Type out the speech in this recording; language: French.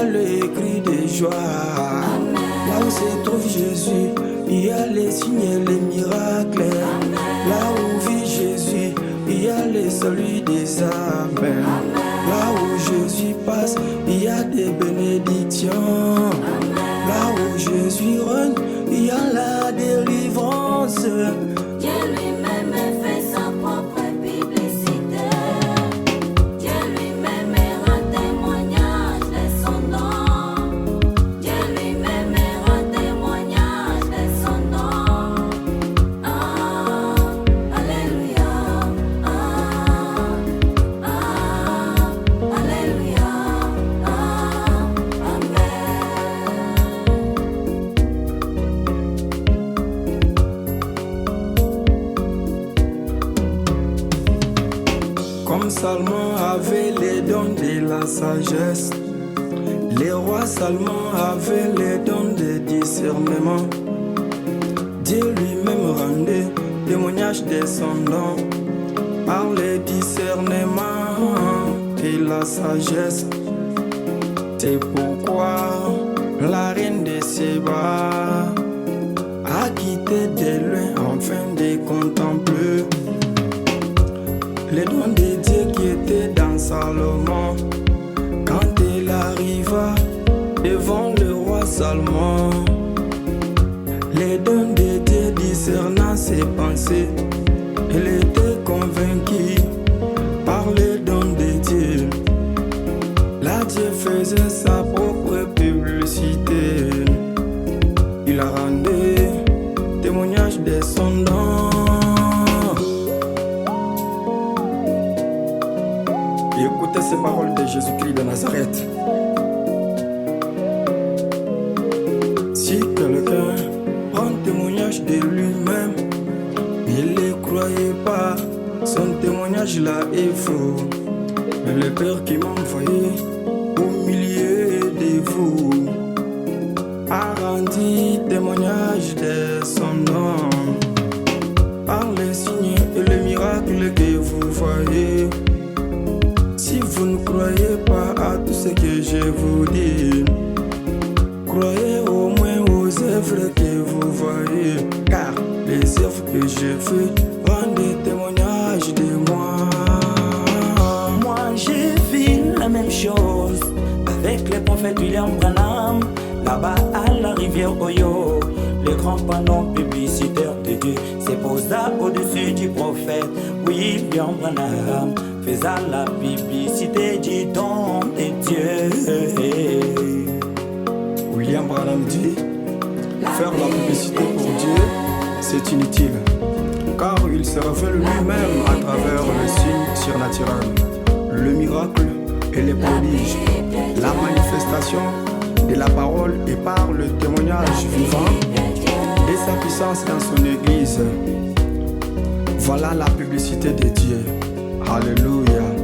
le cri de joie. Là où se trouve Jésus, il y a les signes et les miracles. Là où vit Jésus, il y a le salut des âmes. Là où Jésus passe, il y a des bénédictions. Là où Jésus règne, il y a la délivrance. Dieu lui-même fait sa propre publicité. Dieu lui-même rend témoignage de son nom. Dieu lui-même rend témoignage de son nom. Ah, alléluia. Ah, ah, alléluia. Ah, amen. Comme Salomon avait les dons de la sagesse, les rois Salomon avait les dons de discernement. Dieu lui-même rendait témoignage de son don par le discernement et la sagesse. C'est pourquoi la reine de Séba a quitté de loin afin de contempler les dons de Dieu qui étaient dans Salomon. Quand elle arriva devant le roi Salomon, les dons de Dieu discernant ses pensées, elle était convaincue par les dons de Dieu. Là Dieu faisait sa propre publicité. Il a rendu témoignage de son don. Écoutez ces paroles de Jésus-Christ de Nazareth. Si quelqu'un prend témoignage de lui-même, ne le croyez pas, son témoignage là est faux. Mais le Père qui m'a envoyé au milieu de vous a rendu témoignage de son nom par les signes et les miracles que vous voyez. Si vous ne croyez pas à tout ce que je vous dis, croyez au moins aux œuvres que vous voyez, car les œuvres que je fais rendent témoignage de moi. Moi j'ai vu la même chose avec les prophètes William Branham, là-bas à la rivière Oyo. Le grand panneau publicitaire de Dieu s'est posé au-dessus du prophète William Branham, faisant la publicité du don de Dieu. William Branham dit, faire la publicité pour Dieu, c'est inutile, car il se révèle lui-même à travers le signe surnaturel, le miracle et les prodiges, la manifestation de la parole et par le témoignage vivant et sa puissance dans son église. Voilà la publicité de Dieu. Alléluia.